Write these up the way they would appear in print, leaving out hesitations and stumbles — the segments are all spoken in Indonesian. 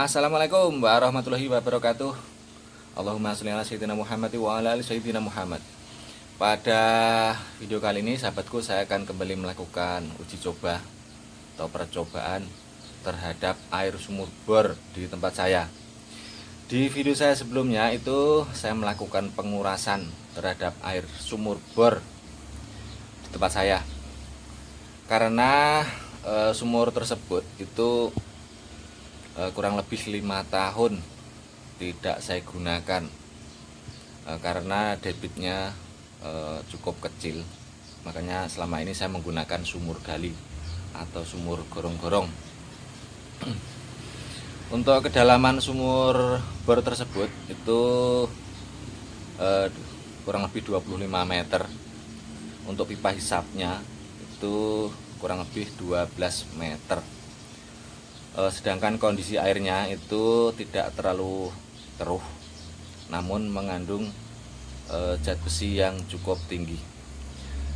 Assalamualaikum warahmatullahi wabarakatuh. Allahumma sholli ala sayyidina Muhammad wa ala ali sayyidina Muhammad. Pada video kali ini sahabatku, saya akan kembali melakukan uji coba atau percobaan terhadap air sumur bor di tempat saya. Di video saya sebelumnya itu saya melakukan pengurasan terhadap air sumur bor di tempat saya. Karena sumur tersebut itu kurang lebih 5 tahun tidak saya gunakan karena debitnya cukup kecil. Makanya selama ini saya menggunakan sumur gali atau sumur gorong-gorong. Untuk kedalaman sumur bor tersebut itu kurang lebih 25 meter. Untuk pipa hisapnya itu kurang lebih 12 meter. Sedangkan kondisi airnya itu tidak terlalu keruh, namun mengandung zat besi yang cukup tinggi.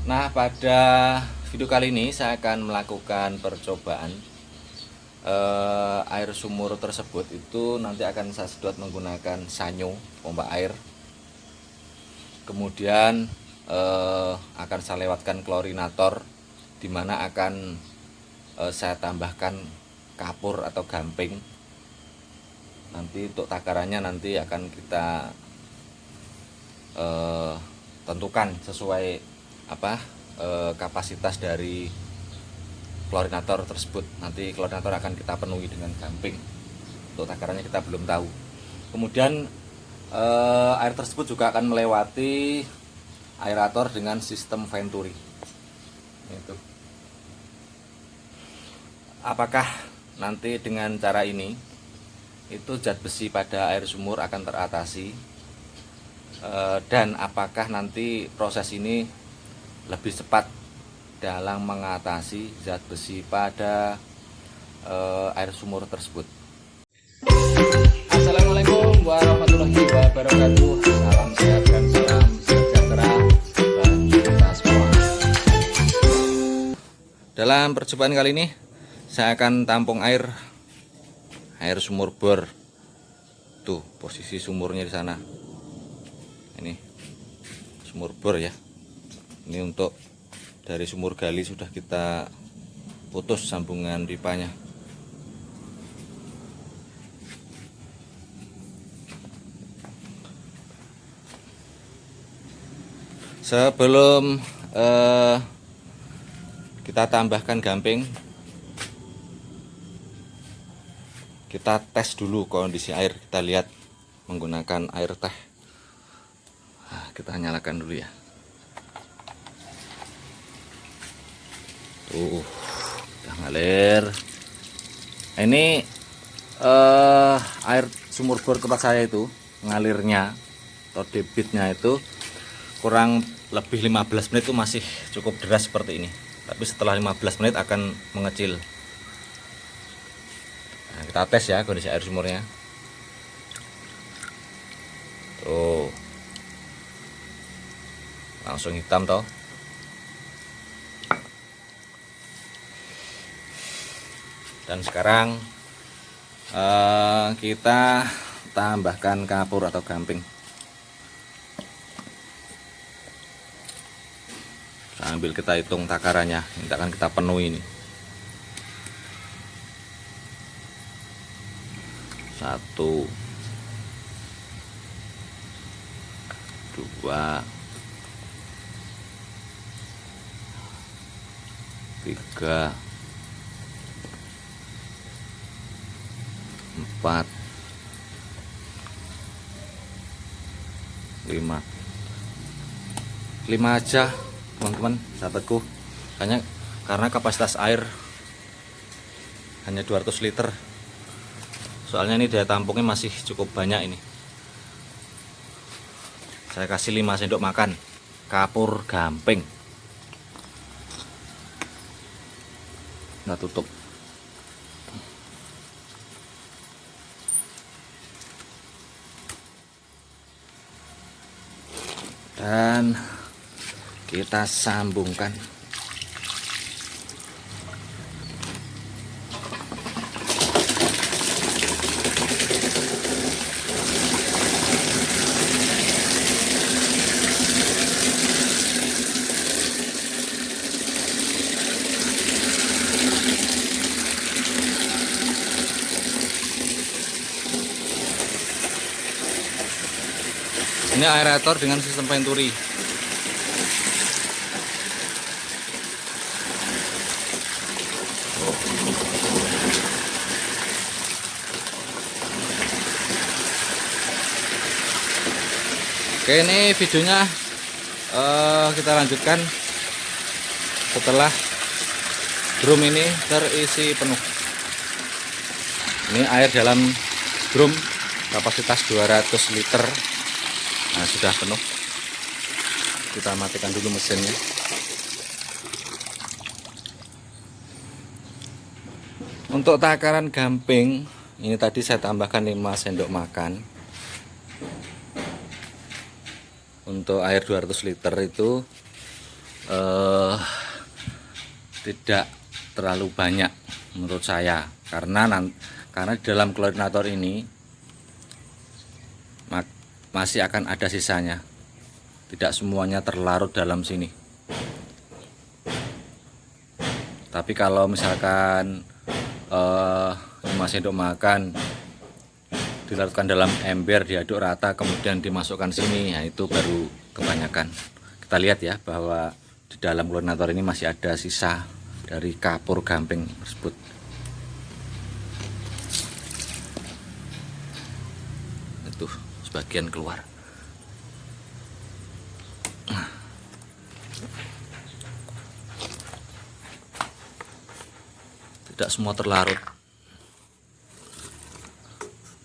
Nah, pada video kali ini saya akan melakukan percobaan air sumur tersebut itu nanti akan saya sedot menggunakan sanyo pompa air. Kemudian akan saya lewatkan klorinator, di mana akan saya tambahkan kapur atau gamping. Nanti untuk takarannya nanti akan kita tentukan sesuai kapasitas dari klorinator tersebut. Nanti klorinator akan kita penuhi dengan gamping. Untuk takarannya kita belum tahu. Kemudian air tersebut juga akan melewati aerator dengan sistem Venturi. Itu. Apakah nanti dengan cara ini itu zat besi pada air sumur akan teratasi, dan apakah nanti proses ini lebih cepat dalam mengatasi zat besi pada air sumur tersebut. Assalamualaikum warahmatullahi wabarakatuh. Salam sehat dan salam sejahtera bagi kita semua. Dalam percobaan kali ini saya akan tampung air sumur bor. Tuh, posisi sumurnya di sana. Ini sumur bor ya. Ini untuk dari sumur gali sudah kita putus sambungan pipanya. Sebelum kita tambahkan gamping, kita tes dulu kondisi air. Kita lihat menggunakan air teh. Nah, kita nyalakan dulu ya. Tuh, udah ngalir. Ini air sumur bor tempat saya itu ngalirnya atau debitnya itu kurang lebih 15 menit itu masih cukup deras seperti ini. Tapi setelah 15 menit akan mengecil. Nah, kita tes ya kondisi air sumurnya. Tuh, langsung hitam toh. Dan sekarang kita tambahkan kapur atau gamping. Sambil kita hitung takarannya, ini akan kita penuhi ini. 1, 2, 3, 4, 5 aja teman-teman, sahabatku. Karena kapasitas air hanya 200 liter. Soalnya ini daya tampungnya masih cukup banyak ini. Saya kasih 5 sendok makan kapur gamping. Nah, tutup. Dan kita sambungkan. Ini aerator dengan sistem Venturi. Oke, ini videonya kita lanjutkan setelah drum ini terisi penuh. Ini air dalam drum kapasitas 200 liter. Nah, sudah penuh. Kita matikan dulu mesinnya. Untuk takaran gamping, ini tadi saya tambahkan 5 sendok makan. Untuk air 200 liter itu tidak terlalu banyak menurut saya, karena di dalam klorinator ini masih akan ada sisanya, tidak semuanya terlarut dalam sini. Tapi kalau misalkan 5 sendok makan dilarutkan dalam ember, diaduk rata, kemudian dimasukkan sini, nah itu baru kebanyakan. Kita lihat ya bahwa di dalam klorinator ini masih ada sisa dari kapur gamping tersebut. Itu sebagian keluar. Tidak semua terlarut.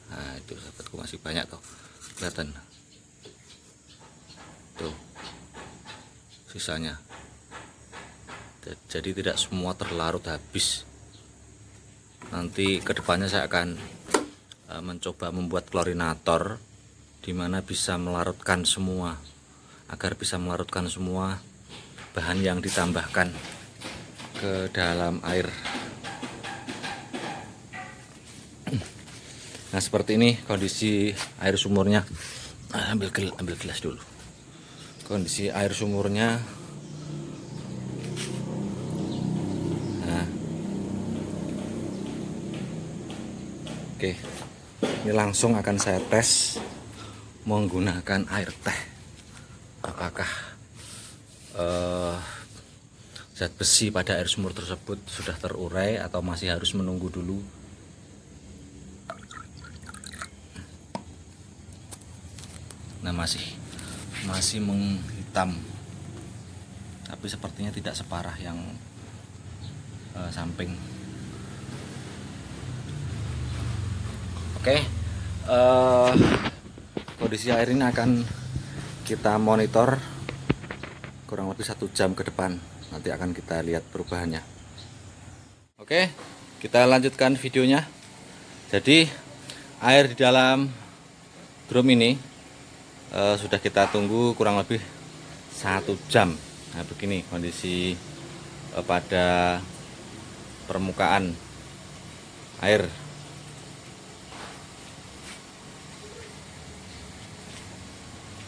Nah, itu sahabatku masih banyak tuh, kelihatan tuh sisanya. Jadi tidak semua terlarut habis. Nanti kedepannya saya akan mencoba membuat klorinator di mana bisa melarutkan semua, agar bisa melarutkan semua bahan yang ditambahkan ke dalam air. Nah, seperti ini kondisi air sumurnya. Ambil gelas dulu. Kondisi air sumurnya. Nah. Oke. Ini langsung akan saya tes menggunakan air teh. Apakah zat besi pada air sumur tersebut sudah terurai atau masih harus menunggu dulu. Nah, masih menghitam, tapi sepertinya tidak separah yang samping. Oke, kondisi air ini akan kita monitor kurang lebih 1 jam ke depan. Nanti akan kita lihat perubahannya. Oke, kita lanjutkan videonya. Jadi air di dalam drum ini sudah kita tunggu kurang lebih 1 jam. Nah, begini kondisi pada permukaan air.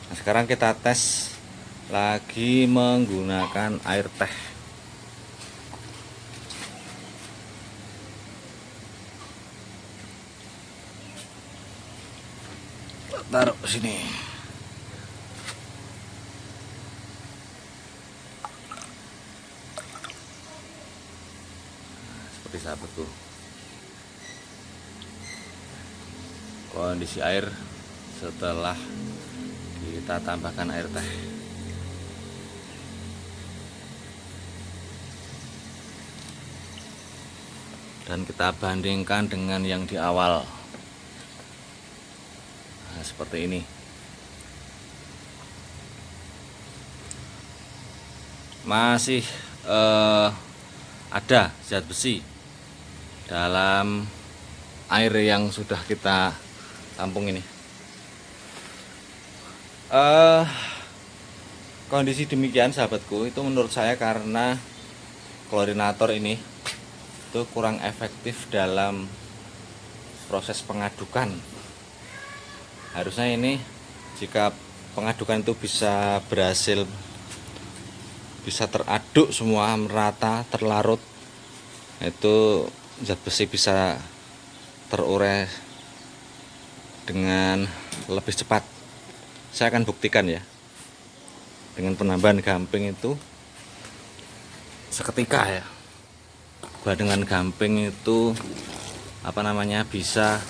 Nah, sekarang kita tes lagi menggunakan air teh. Taruh sini. Seperti sahabatku, kondisi air setelah kita tambahkan air teh. Dan kita bandingkan dengan yang di awal. Nah, seperti ini. Masih ada zat besi dalam air yang sudah kita tampung ini. Kondisi demikian sahabatku, itu menurut saya karena klorinator ini itu kurang efektif dalam proses pengadukan. Harusnya ini jika pengadukan itu bisa berhasil, bisa teraduk semua merata, terlarut, itu zat besi bisa terurai dengan lebih cepat. saya akan buktikan ya, dengan penambahan gamping itu seketika ya, bahwa dengan gamping itu bisa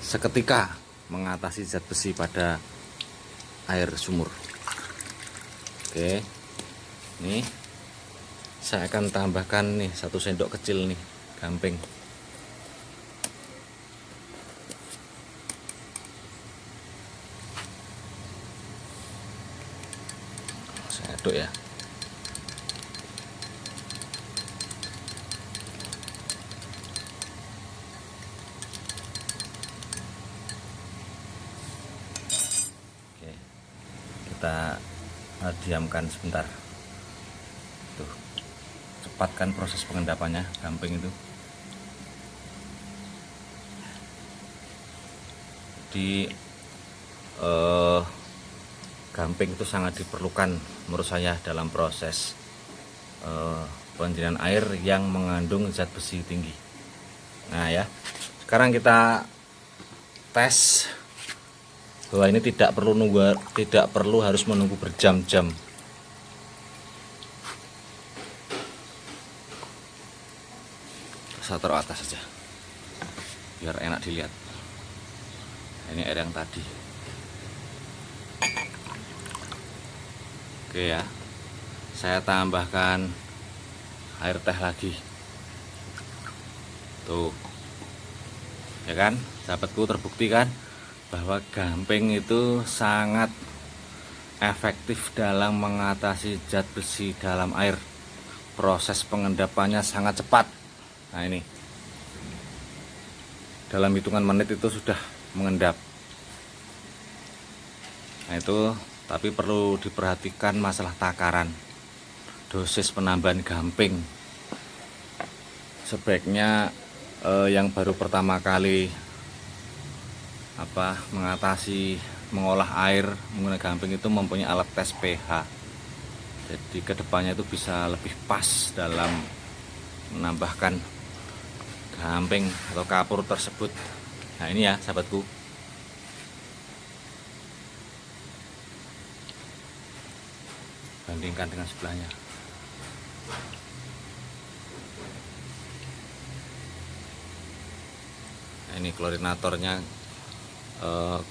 seketika mengatasi zat besi pada air sumur. Oke, nih saya akan tambahkan nih 1 sendok kecil nih gamping. Saya aduk ya. Oke, kita diamkan sebentar. Tuh, cepatkan proses pengendapannya gamping itu. Di gamping itu sangat diperlukan menurut saya dalam proses pendinginan air yang mengandung zat besi tinggi. Nah ya, sekarang kita tes bahwa ini tidak perlu harus menunggu berjam-jam. Saya taruh atas saja biar enak dilihat. Ini air yang tadi. Oke ya, saya tambahkan air teh lagi. Tuh, ya kan, sahabatku, terbukti kan bahwa gamping itu sangat efektif dalam mengatasi zat besi dalam air. Proses pengendapannya sangat cepat. Nah ini, dalam hitungan menit itu sudah mengendap. Nah itu, tapi perlu diperhatikan masalah takaran, dosis penambahan gamping. Sebaiknya yang baru pertama kali mengolah air menggunakan gamping itu mempunyai alat tes pH. Jadi kedepannya itu bisa lebih pas dalam menambahkan gamping atau kapur tersebut. Nah ini ya sahabatku, bandingkan dengan sebelahnya. Nah, ini klorinatornya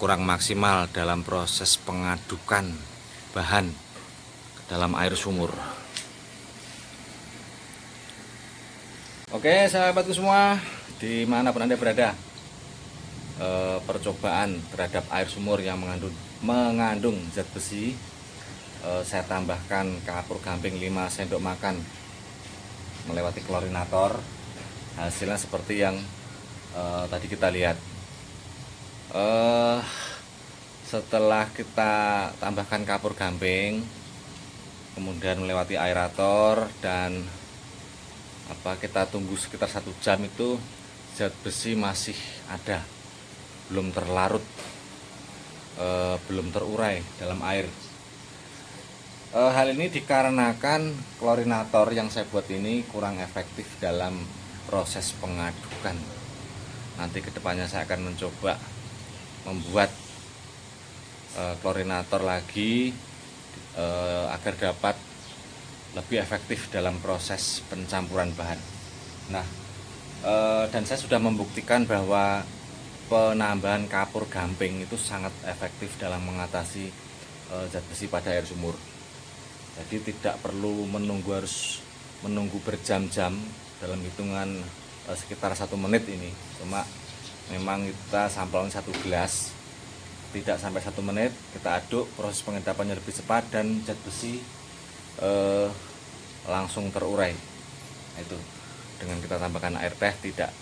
kurang maksimal dalam proses pengadukan bahan ke dalam air sumur. Oke sahabatku semua, dimanapun Anda berada, percobaan terhadap air sumur yang mengandung zat besi, saya tambahkan kapur gamping 5 sendok makan melewati klorinator. Hasilnya seperti yang tadi kita lihat. Setelah kita tambahkan kapur gamping, kemudian melewati aerator dan kita tunggu sekitar 1 jam, itu zat besi masih ada, belum terlarut, belum terurai dalam air. Hal ini dikarenakan klorinator yang saya buat ini kurang efektif dalam proses pengadukan. Nanti kedepannya saya akan mencoba membuat klorinator lagi agar dapat lebih efektif dalam proses pencampuran bahan. Nah, dan saya sudah membuktikan bahwa penambahan kapur gamping itu sangat efektif dalam mengatasi zat besi pada air sumur. Jadi tidak perlu harus menunggu berjam-jam dalam hitungan sekitar 1 menit ini. Cuma memang kita sampelnya 1 gelas, tidak sampai 1 menit, kita aduk, proses pengendapannya lebih cepat dan zat besi langsung terurai. Itu dengan kita tambahkan air teh tidak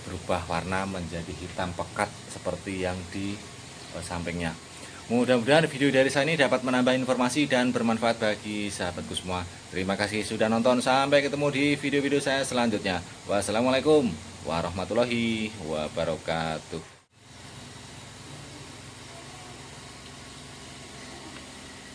berubah warna menjadi hitam pekat seperti yang di sampingnya. Mudah-mudahan video dari saya ini dapat menambah informasi dan bermanfaat bagi sahabatku semua. Terima kasih sudah nonton, sampai ketemu di video-video saya selanjutnya. Wassalamualaikum warahmatullahi wabarakatuh.